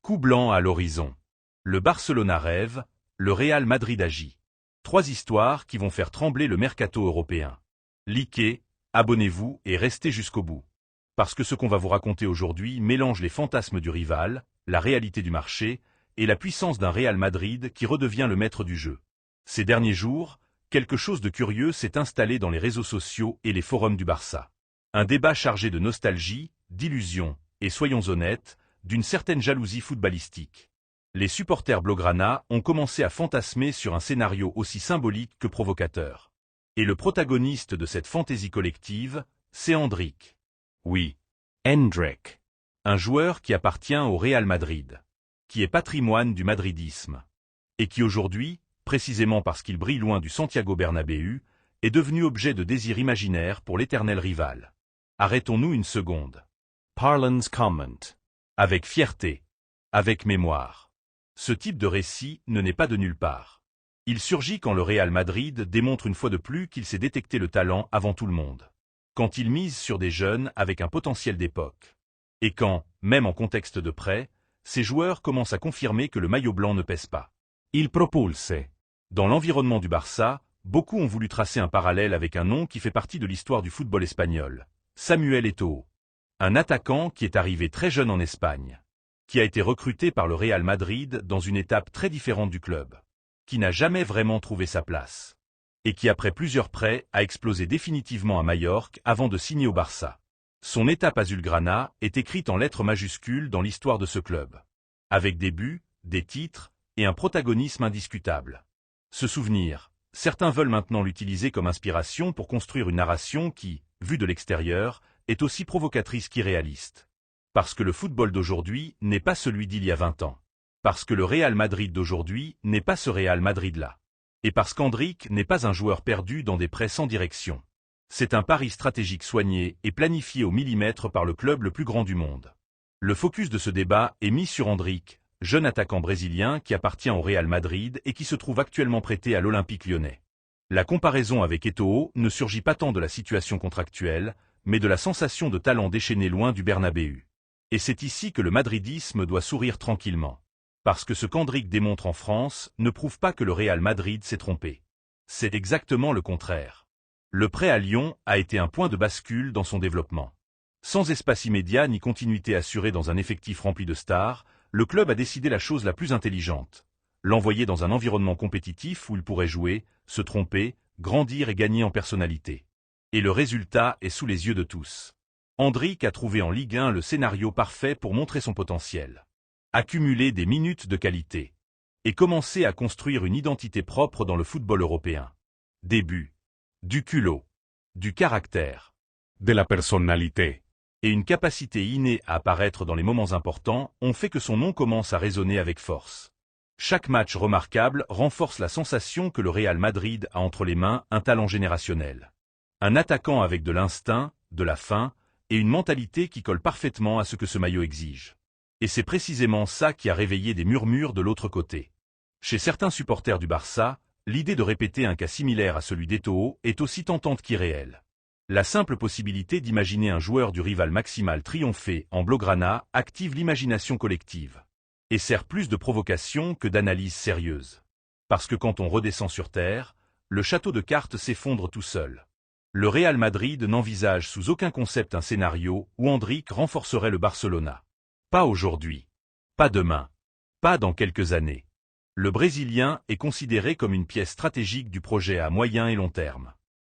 Coup blanc à l'horizon. Le Barcelona rêve, le Real Madrid agit. 3 histoires qui vont faire trembler le mercato européen. Likez, abonnez-vous et restez jusqu'au bout. Parce que ce qu'on va vous raconter aujourd'hui mélange les fantasmes du rival, la réalité du marché et la puissance d'un Real Madrid qui redevient le maître du jeu. Ces derniers jours, quelque chose de curieux s'est installé dans les réseaux sociaux et les forums du Barça. Un débat chargé de nostalgie, d'illusions et, soyons honnêtes, d'une certaine jalousie footballistique. Les supporters blaugrana ont commencé à fantasmer sur un scénario aussi symbolique que provocateur. Et le protagoniste de cette fantaisie collective, c'est Endrick. Oui, Endrick. Un joueur qui appartient au Real Madrid, qui est patrimoine du madridisme, et qui aujourd'hui, précisément parce qu'il brille loin du Santiago Bernabéu, est devenu objet de désir imaginaire pour l'éternel rival. Arrêtons-nous une seconde. Parlance comment. Avec fierté. Avec mémoire. Ce type de récit ne naît pas de nulle part. Il surgit quand le Real Madrid démontre une fois de plus qu'il sait détecter le talent avant tout le monde. Quand il mise sur des jeunes avec un potentiel d'époque. Et quand, même en contexte de prêt, ces joueurs commencent à confirmer que le maillot blanc ne pèse pas. Il propulse. Dans l'environnement du Barça, beaucoup ont voulu tracer un parallèle avec un nom qui fait partie de l'histoire du football espagnol. Samuel Eto'o. Un attaquant qui est arrivé très jeune en Espagne, qui a été recruté par le Real Madrid dans une étape très différente du club, qui n'a jamais vraiment trouvé sa place, et qui après plusieurs prêts a explosé définitivement à Majorque avant de signer au Barça. Son étape azulgrana est écrite en lettres majuscules dans l'histoire de ce club, avec des buts, des titres et un protagonisme indiscutable. Ce souvenir, certains veulent maintenant l'utiliser comme inspiration pour construire une narration qui, vue de l'extérieur, est aussi provocatrice qu'irréaliste. Parce que le football d'aujourd'hui n'est pas celui d'il y a 20 ans. Parce que le Real Madrid d'aujourd'hui n'est pas ce Real Madrid-là. Et parce qu'Endrick n'est pas un joueur perdu dans des prêts sans direction. C'est un pari stratégique soigné et planifié au millimètre par le club le plus grand du monde. Le focus de ce débat est mis sur Endrick, jeune attaquant brésilien qui appartient au Real Madrid et qui se trouve actuellement prêté à l'Olympique lyonnais. La comparaison avec Eto'o ne surgit pas tant de la situation contractuelle, mais de la sensation de talent déchaîné loin du Bernabéu. Et c'est ici que le madridisme doit sourire tranquillement. Parce que ce qu'Endrick démontre en France ne prouve pas que le Real Madrid s'est trompé. C'est exactement le contraire. Le prêt à Lyon a été un point de bascule dans son développement. Sans espace immédiat ni continuité assurée dans un effectif rempli de stars, le club a décidé la chose la plus intelligente. L'envoyer dans un environnement compétitif où il pourrait jouer, se tromper, grandir et gagner en personnalité. Et le résultat est sous les yeux de tous. Endrick a trouvé en Ligue 1 le scénario parfait pour montrer son potentiel. Accumuler des minutes de qualité. Et commencer à construire une identité propre dans le football européen. Des buts. Du culot. Du caractère. De la personnalité. Et une capacité innée à apparaître dans les moments importants ont fait que son nom commence à résonner avec force. Chaque match remarquable renforce la sensation que le Real Madrid a entre les mains un talent générationnel. Un attaquant avec de l'instinct, de la faim, et une mentalité qui colle parfaitement à ce que ce maillot exige. Et c'est précisément ça qui a réveillé des murmures de l'autre côté. Chez certains supporters du Barça, l'idée de répéter un cas similaire à celui d'Eto'o est aussi tentante qu'irréelle. La simple possibilité d'imaginer un joueur du rival maximal triompher en blaugrana active l'imagination collective. Et sert plus de provocation que d'analyse sérieuse. Parce que quand on redescend sur terre, le château de cartes s'effondre tout seul. Le Real Madrid n'envisage sous aucun concept un scénario où Endrick renforcerait le Barcelona. Pas aujourd'hui. Pas demain. Pas dans quelques années. Le Brésilien est considéré comme une pièce stratégique du projet à moyen et long terme.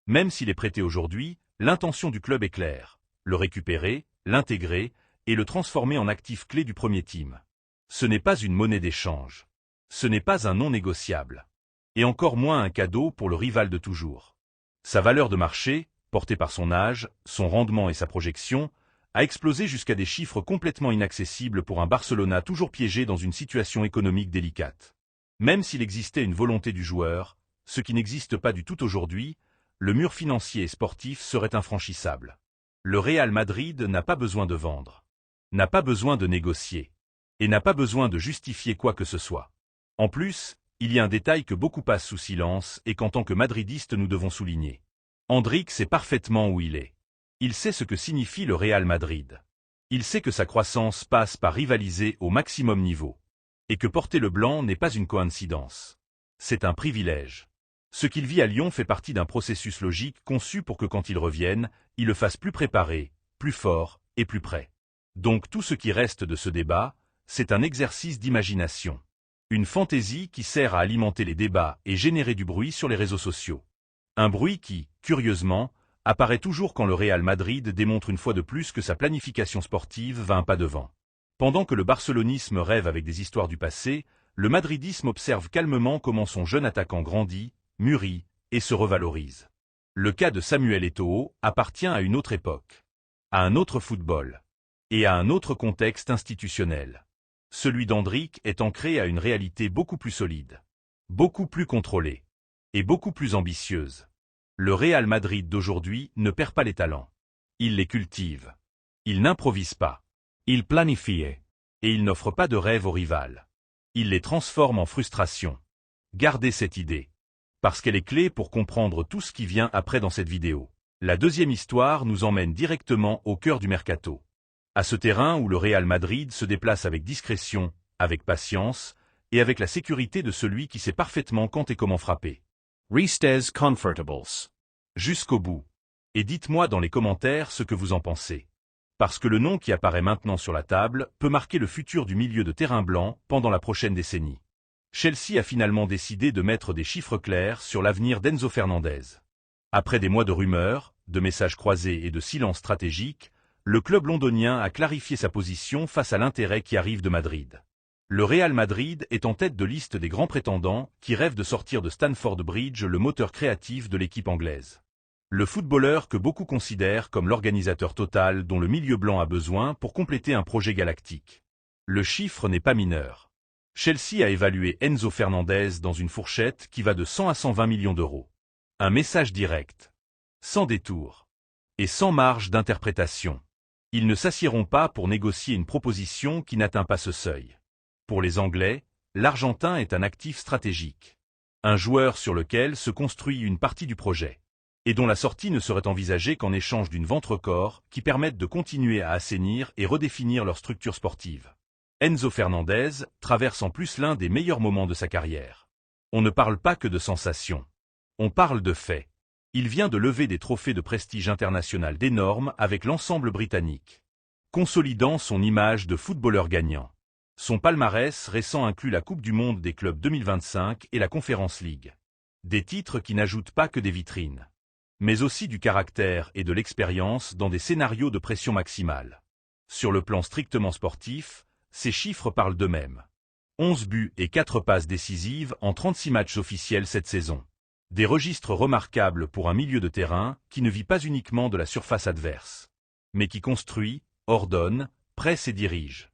Même s'il est prêté aujourd'hui, l'intention du club est claire. Le récupérer, l'intégrer et le transformer en actif clé du premier team. Ce n'est pas une monnaie d'échange. Ce n'est pas un non négociable. Et encore moins un cadeau pour le rival de toujours. Sa valeur de marché, portée par son âge, son rendement et sa projection, a explosé jusqu'à des chiffres complètement inaccessibles pour un Barcelona toujours piégé dans une situation économique délicate. Même s'il existait une volonté du joueur, ce qui n'existe pas du tout aujourd'hui, le mur financier et sportif serait infranchissable. Le Real Madrid n'a pas besoin de vendre, n'a pas besoin de négocier, et n'a pas besoin de justifier quoi que ce soit. En plus, il y a un détail que beaucoup passent sous silence et qu'en tant que madridistes nous devons souligner. Endrick sait parfaitement où il est. Il sait ce que signifie le Real Madrid. Il sait que sa croissance passe par rivaliser au maximum niveau. Et que porter le blanc n'est pas une coïncidence. C'est un privilège. Ce qu'il vit à Lyon fait partie d'un processus logique conçu pour que quand il revienne, il le fasse plus préparé, plus fort et plus prêt. Donc tout ce qui reste de ce débat, c'est un exercice d'imagination. Une fantaisie qui sert à alimenter les débats et générer du bruit sur les réseaux sociaux. Un bruit qui, curieusement, apparaît toujours quand le Real Madrid démontre une fois de plus que sa planification sportive va un pas devant. Pendant que le barcelonisme rêve avec des histoires du passé, le madridisme observe calmement comment son jeune attaquant grandit, mûrit et se revalorise. Le cas de Samuel Eto'o appartient à une autre époque, à un autre football et à un autre contexte institutionnel. Celui d'Endrick est ancré à une réalité beaucoup plus solide, beaucoup plus contrôlée et beaucoup plus ambitieuse. Le Real Madrid d'aujourd'hui ne perd pas les talents. Il les cultive. Il n'improvise pas. Il planifie. Et il n'offre pas de rêve au rival. Il les transforme en frustration. Gardez cette idée. Parce qu'elle est clé pour comprendre tout ce qui vient après dans cette vidéo. La deuxième histoire nous emmène directement au cœur du mercato. À ce terrain où le Real Madrid se déplace avec discrétion, avec patience, et avec la sécurité de celui qui sait parfaitement quand et comment frapper. Restes Comfortables. Jusqu'au bout. Et dites-moi dans les commentaires ce que vous en pensez. Parce que le nom qui apparaît maintenant sur la table peut marquer le futur du milieu de terrain blanc pendant la prochaine décennie. Chelsea a finalement décidé de mettre des chiffres clairs sur l'avenir d'Enzo Fernandez. Après des mois de rumeurs, de messages croisés et de silence stratégique, le club londonien a clarifié sa position face à l'intérêt qui arrive de Madrid. Le Real Madrid est en tête de liste des grands prétendants qui rêvent de sortir de Stamford Bridge le moteur créatif de l'équipe anglaise. Le footballeur que beaucoup considèrent comme l'organisateur total dont le milieu blanc a besoin pour compléter un projet galactique. Le chiffre n'est pas mineur. Chelsea a évalué Enzo Fernandez dans une fourchette qui va de 100 à 120 millions d'euros. Un message direct. Sans détour. Et sans marge d'interprétation. Ils ne s'assieront pas pour négocier une proposition qui n'atteint pas ce seuil. Pour les Anglais, l'Argentin est un actif stratégique. Un joueur sur lequel se construit une partie du projet. Et dont la sortie ne serait envisagée qu'en échange d'une vente record qui permette de continuer à assainir et redéfinir leur structure sportive. Enzo Fernandez traverse en plus l'un des meilleurs moments de sa carrière. On ne parle pas que de sensations. On parle de faits. Il vient de lever des trophées de prestige international d'énormes avec l'ensemble britannique, consolidant son image de footballeur gagnant. Son palmarès récent inclut la Coupe du Monde des clubs 2025 et la Conference League. Des titres qui n'ajoutent pas que des vitrines, mais aussi du caractère et de l'expérience dans des scénarios de pression maximale. Sur le plan strictement sportif, ces chiffres parlent d'eux-mêmes. 11 buts et 4 passes décisives en 36 matchs officiels cette saison. Des registres remarquables pour un milieu de terrain qui ne vit pas uniquement de la surface adverse, mais qui construit, ordonne, presse et dirige.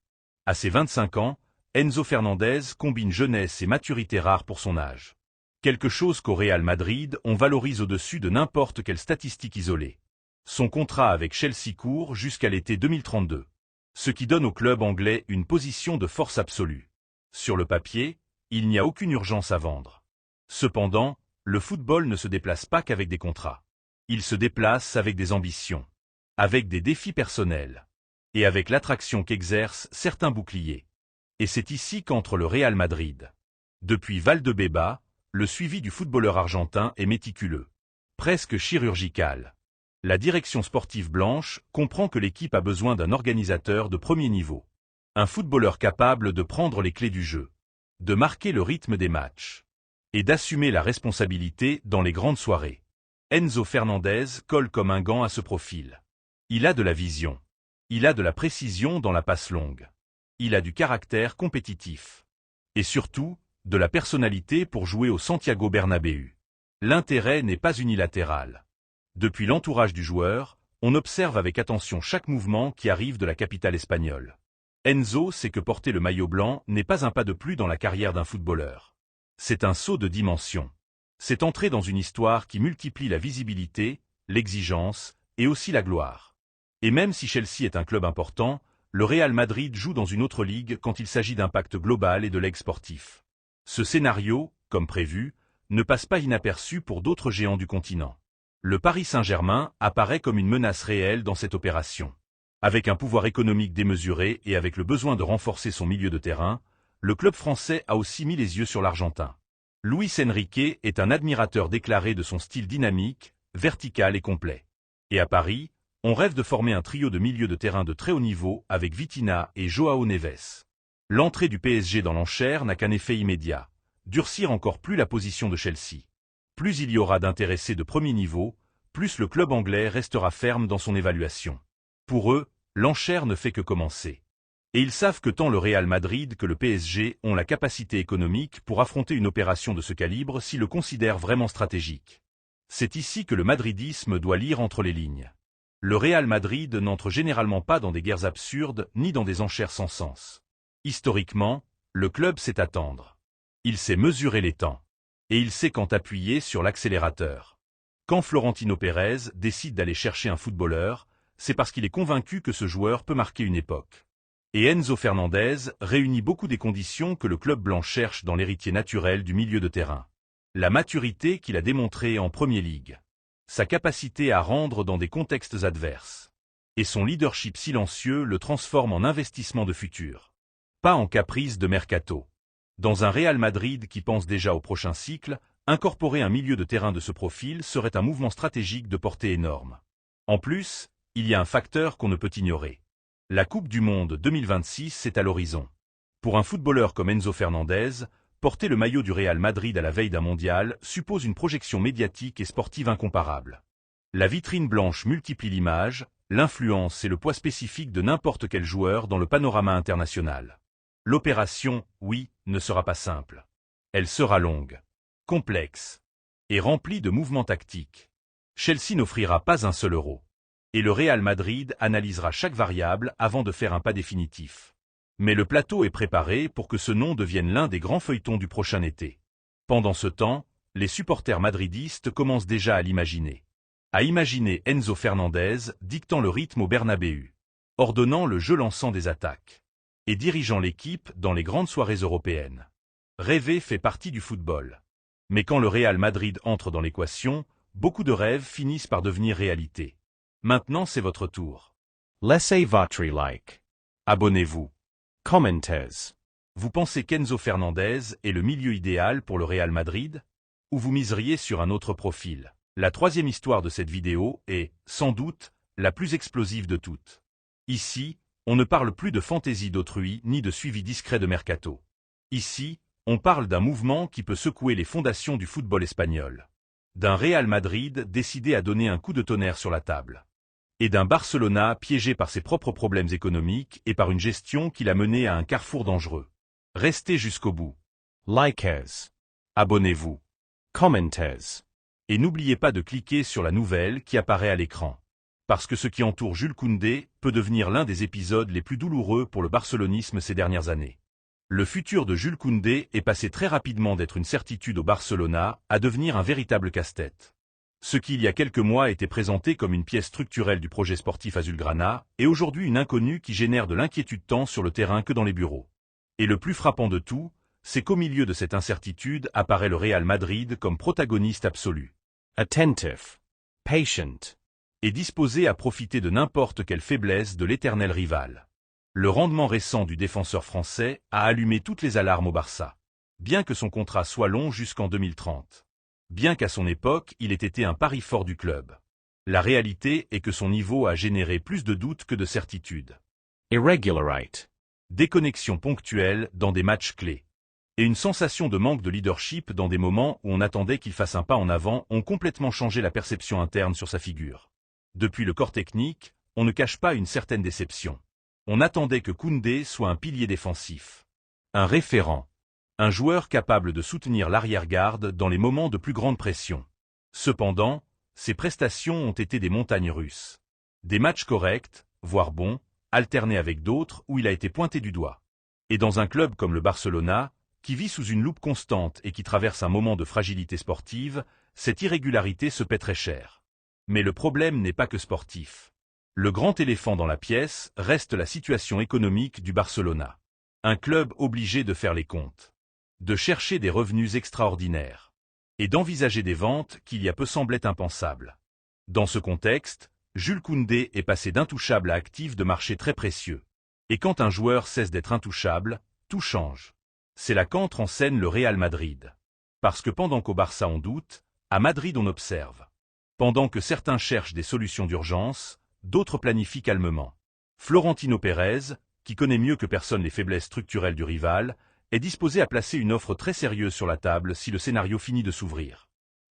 À ses 25 ans, Enzo Fernandez combine jeunesse et maturité rare pour son âge. Quelque chose qu'au Real Madrid on valorise au-dessus de n'importe quelle statistique isolée. Son contrat avec Chelsea court jusqu'à l'été 2032. Ce qui donne au club anglais une position de force absolue. Sur le papier, il n'y a aucune urgence à vendre. Cependant, le football ne se déplace pas qu'avec des contrats. Il se déplace avec des ambitions, avec des défis personnels, et avec l'attraction qu'exercent certains boucliers. Et c'est ici qu'entre le Real Madrid. Depuis Valdebeba, le suivi du footballeur argentin est méticuleux, presque chirurgical. La direction sportive blanche comprend que l'équipe a besoin d'un organisateur de premier niveau. Un footballeur capable de prendre les clés du jeu, de marquer le rythme des matchs, et d'assumer la responsabilité dans les grandes soirées. Enzo Fernandez colle comme un gant à ce profil. Il a de la vision. Il a de la précision dans la passe longue. Il a du caractère compétitif. Et surtout, de la personnalité pour jouer au Santiago Bernabéu. L'intérêt n'est pas unilatéral. Depuis l'entourage du joueur, on observe avec attention chaque mouvement qui arrive de la capitale espagnole. Enzo sait que porter le maillot blanc n'est pas un pas de plus dans la carrière d'un footballeur. C'est un saut de dimension. C'est entrer dans une histoire qui multiplie la visibilité, l'exigence et aussi la gloire. Et même si Chelsea est un club important, le Real Madrid joue dans une autre ligue quand il s'agit d'impact global et de legs sportif. Ce scénario, comme prévu, ne passe pas inaperçu pour d'autres géants du continent. Le Paris Saint-Germain apparaît comme une menace réelle dans cette opération. Avec un pouvoir économique démesuré et avec le besoin de renforcer son milieu de terrain, le club français a aussi mis les yeux sur l'Argentin. Luis Enrique est un admirateur déclaré de son style dynamique, vertical et complet. Et à Paris, on rêve de former un trio de milieux de terrain de très haut niveau avec Vitinha et Joao Neves. L'entrée du PSG dans l'enchère n'a qu'un effet immédiat, durcir encore plus la position de Chelsea. Plus il y aura d'intéressés de premier niveau, plus le club anglais restera ferme dans son évaluation. Pour eux, l'enchère ne fait que commencer. Et ils savent que tant le Real Madrid que le PSG ont la capacité économique pour affronter une opération de ce calibre s'ils le considèrent vraiment stratégique. C'est ici que le madridisme doit lire entre les lignes. Le Real Madrid n'entre généralement pas dans des guerres absurdes ni dans des enchères sans sens. Historiquement, le club sait attendre. Il sait mesurer les temps. Et il sait quand appuyer sur l'accélérateur. Quand Florentino Pérez décide d'aller chercher un footballeur, c'est parce qu'il est convaincu que ce joueur peut marquer une époque. Et Enzo Fernandez réunit beaucoup des conditions que le club blanc cherche dans l'héritier naturel du milieu de terrain. La maturité qu'il a démontrée en Premier League. Sa capacité à rendre dans des contextes adverses. Et son leadership silencieux le transforme en investissement de futur. Pas en caprice de mercato. Dans un Real Madrid qui pense déjà au prochain cycle, incorporer un milieu de terrain de ce profil serait un mouvement stratégique de portée énorme. En plus, il y a un facteur qu'on ne peut ignorer. La Coupe du Monde 2026 est à l'horizon. Pour un footballeur comme Enzo Fernandez, porter le maillot du Real Madrid à la veille d'un mondial suppose une projection médiatique et sportive incomparable. La vitrine blanche multiplie l'image, l'influence et le poids spécifique de n'importe quel joueur dans le panorama international. L'opération, oui, ne sera pas simple. Elle sera longue, complexe et remplie de mouvements tactiques. Chelsea n'offrira pas un seul euro. Et le Real Madrid analysera chaque variable avant de faire un pas définitif. Mais le plateau est préparé pour que ce nom devienne l'un des grands feuilletons du prochain été. Pendant ce temps, les supporters madridistes commencent déjà à l'imaginer. À imaginer Enzo Fernandez dictant le rythme au Bernabéu, ordonnant le jeu lançant des attaques, et dirigeant l'équipe dans les grandes soirées européennes. Rêver fait partie du football. Mais quand le Real Madrid entre dans l'équation, beaucoup de rêves finissent par devenir réalité. Maintenant c'est votre tour. Laissez votre like. Abonnez-vous. Commentez. Vous pensez qu'Enzo Fernandez est le milieu idéal pour le Real Madrid? Ou vous miseriez sur un autre profil? La troisième histoire de cette vidéo est, sans doute, la plus explosive de toutes. Ici, on ne parle plus de fantaisie d'autrui ni de suivi discret de mercato. Ici, on parle d'un mouvement qui peut secouer les fondations du football espagnol. D'un Real Madrid décidé à donner un coup de tonnerre sur la table. Et d'un Barcelona piégé par ses propres problèmes économiques et par une gestion qui l'a mené à un carrefour dangereux. Restez jusqu'au bout. Likez. Abonnez-vous. Commentez. Et n'oubliez pas de cliquer sur la nouvelle qui apparaît à l'écran. Parce que ce qui entoure Jules Koundé peut devenir l'un des épisodes les plus douloureux pour le barcelonisme ces dernières années. Le futur de Jules Koundé est passé très rapidement d'être une certitude au Barcelona à devenir un véritable casse-tête. Ce qui il y a quelques mois était présenté comme une pièce structurelle du projet sportif Azulgrana est aujourd'hui une inconnue qui génère de l'inquiétude tant sur le terrain que dans les bureaux. Et le plus frappant de tout, c'est qu'au milieu de cette incertitude apparaît le Real Madrid comme protagoniste absolu. Attentive. Patient. Et disposé à profiter de n'importe quelle faiblesse de l'éternel rival. Le rendement récent du défenseur français a allumé toutes les alarmes au Barça. Bien que son contrat soit long jusqu'en 2030. Bien qu'à son époque, il ait été un pari fort du club. La réalité est que son niveau a généré plus de doutes que de certitudes. Irregularite. Déconnexion ponctuelle dans des matchs clés. Et une sensation de manque de leadership dans des moments où on attendait qu'il fasse un pas en avant ont complètement changé la perception interne sur sa figure. Depuis le corps technique, on ne cache pas une certaine déception. On attendait que Koundé soit un pilier défensif. Un référent. Un joueur capable de soutenir l'arrière-garde dans les moments de plus grande pression. Cependant, ses prestations ont été des montagnes russes. Des matchs corrects, voire bons, alternés avec d'autres où il a été pointé du doigt. Et dans un club comme le Barcelona, qui vit sous une loupe constante et qui traverse un moment de fragilité sportive, cette irrégularité se paie très cher. Mais le problème n'est pas que sportif. Le grand éléphant dans la pièce reste la situation économique du Barcelona. Un club obligé de faire les comptes. De chercher des revenus extraordinaires. Et d'envisager des ventes qu'il y a peu semblaient impensables. Dans ce contexte, Jules Koundé est passé d'intouchable à actif de marché très précieux. Et quand un joueur cesse d'être intouchable, tout change. C'est là qu'entre en scène le Real Madrid. Parce que pendant qu'au Barça on doute, à Madrid on observe. Pendant que certains cherchent des solutions d'urgence, d'autres planifient calmement. Florentino Pérez, qui connaît mieux que personne les faiblesses structurelles du rival, est disposé à placer une offre très sérieuse sur la table si le scénario finit de s'ouvrir.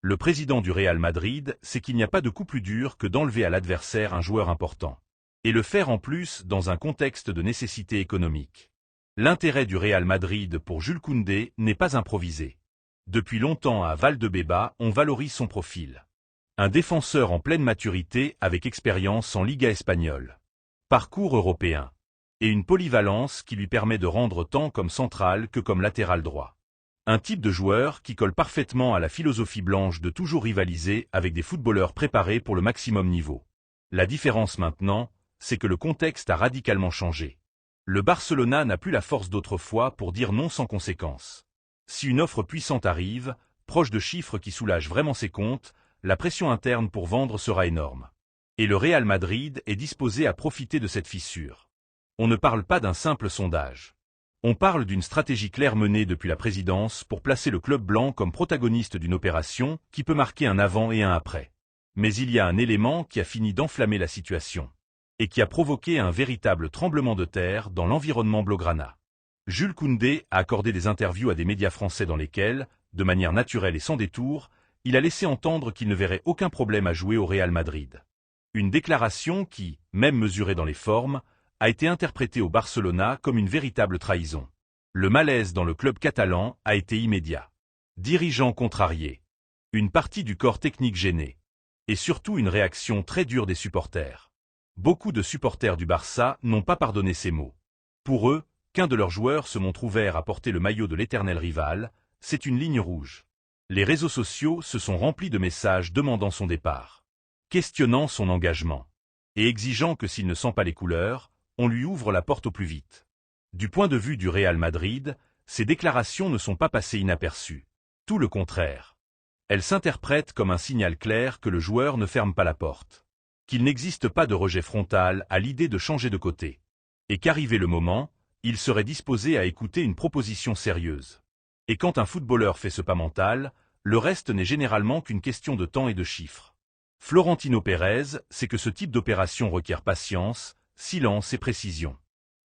Le président du Real Madrid sait qu'il n'y a pas de coup plus dur que d'enlever à l'adversaire un joueur important. Et le faire en plus dans un contexte de nécessité économique. L'intérêt du Real Madrid pour Jules Koundé n'est pas improvisé. Depuis longtemps à Valdebeba, on valorise son profil. Un défenseur en pleine maturité avec expérience en Liga espagnole. Parcours européen. Et une polyvalence qui lui permet de rendre tant comme central que comme latéral droit. Un type de joueur qui colle parfaitement à la philosophie blanche de toujours rivaliser avec des footballeurs préparés pour le maximum niveau. La différence maintenant, c'est que le contexte a radicalement changé. Le Barcelona n'a plus la force d'autrefois pour dire non sans conséquence. Si une offre puissante arrive, proche de chiffres qui soulagent vraiment ses comptes, la pression interne pour vendre sera énorme. Et le Real Madrid est disposé à profiter de cette fissure. On ne parle pas d'un simple sondage. On parle d'une stratégie claire menée depuis la présidence pour placer le club blanc comme protagoniste d'une opération qui peut marquer un avant et un après. Mais il y a un élément qui a fini d'enflammer la situation. Et qui a provoqué un véritable tremblement de terre dans l'environnement blaugrana. Jules Koundé a accordé des interviews à des médias français dans lesquels, de manière naturelle et sans détour, il a laissé entendre qu'il ne verrait aucun problème à jouer au Real Madrid. Une déclaration qui, même mesurée dans les formes, a été interprétée au Barcelona comme une véritable trahison. Le malaise dans le club catalan a été immédiat. Dirigeants contrariés. Une partie du corps technique gêné. Et surtout une réaction très dure des supporters. Beaucoup de supporters du Barça n'ont pas pardonné ces mots. Pour eux, qu'un de leurs joueurs se montre ouvert à porter le maillot de l'éternel rival, c'est une ligne rouge. Les réseaux sociaux se sont remplis de messages demandant son départ, questionnant son engagement, et exigeant que s'il ne sent pas les couleurs, on lui ouvre la porte au plus vite. Du point de vue du Real Madrid, ces déclarations ne sont pas passées inaperçues. Tout le contraire. Elles s'interprètent comme un signal clair que le joueur ne ferme pas la porte. Qu'il n'existe pas de rejet frontal à l'idée de changer de côté. Et qu'arrivé le moment, il serait disposé à écouter une proposition sérieuse. Et quand un footballeur fait ce pas mental, le reste n'est généralement qu'une question de temps et de chiffres. Florentino Pérez sait que ce type d'opération requiert patience, silence et précision.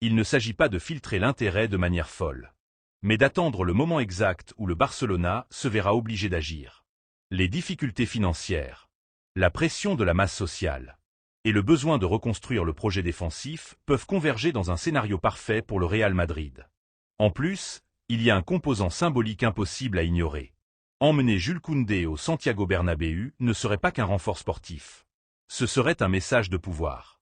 Il ne s'agit pas de filtrer l'intérêt de manière folle, mais d'attendre le moment exact où le Barcelona se verra obligé d'agir. Les difficultés financières. La pression de la masse sociale et le besoin de reconstruire le projet défensif peuvent converger dans un scénario parfait pour le Real Madrid. En plus, il y a un composant symbolique impossible à ignorer. Emmener Jules Koundé au Santiago Bernabéu ne serait pas qu'un renfort sportif. Ce serait un message de pouvoir.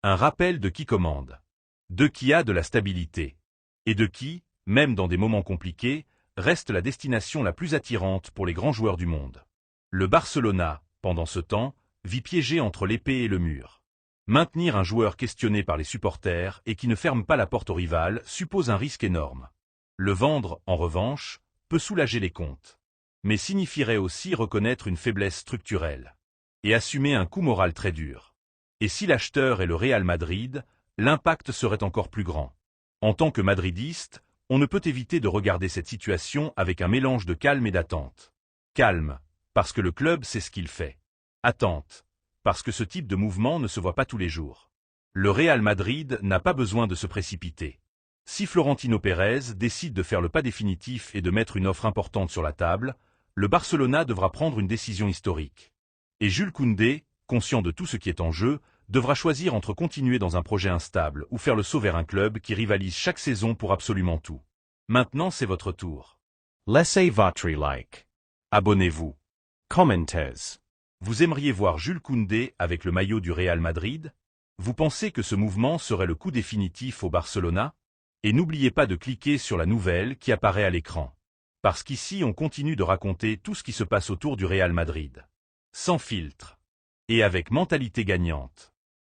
Un rappel de qui commande. De qui a de la stabilité. Et de qui, même dans des moments compliqués, reste la destination la plus attirante pour les grands joueurs du monde. Le Barcelona, pendant ce temps, vit piégé entre l'épée et le mur. Maintenir un joueur questionné par les supporters et qui ne ferme pas la porte au rival suppose un risque énorme. Le vendre, en revanche, peut soulager les comptes. Mais signifierait aussi reconnaître une faiblesse structurelle. Et assumer un coup moral très dur. Et si l'acheteur est le Real Madrid, l'impact serait encore plus grand. En tant que madridiste, on ne peut éviter de regarder cette situation avec un mélange de calme et d'attente. Calme, parce que le club sait ce qu'il fait. Attente, parce que ce type de mouvement ne se voit pas tous les jours. Le Real Madrid n'a pas besoin de se précipiter. Si Florentino Pérez décide de faire le pas définitif et de mettre une offre importante sur la table, le Barcelona devra prendre une décision historique. Et Jules Koundé, conscient de tout ce qui est en jeu, devra choisir entre continuer dans un projet instable ou faire le saut vers un club qui rivalise chaque saison pour absolument tout. Maintenant c'est votre tour. Laissez votre like. Abonnez-vous. Commentez. Vous aimeriez voir Jules Koundé avec le maillot du Real Madrid? Vous pensez que ce mouvement serait le coup définitif au Barcelona? Et n'oubliez pas de cliquer sur la nouvelle qui apparaît à l'écran. Parce qu'ici on continue de raconter tout ce qui se passe autour du Real Madrid. Sans filtre. Et avec mentalité gagnante.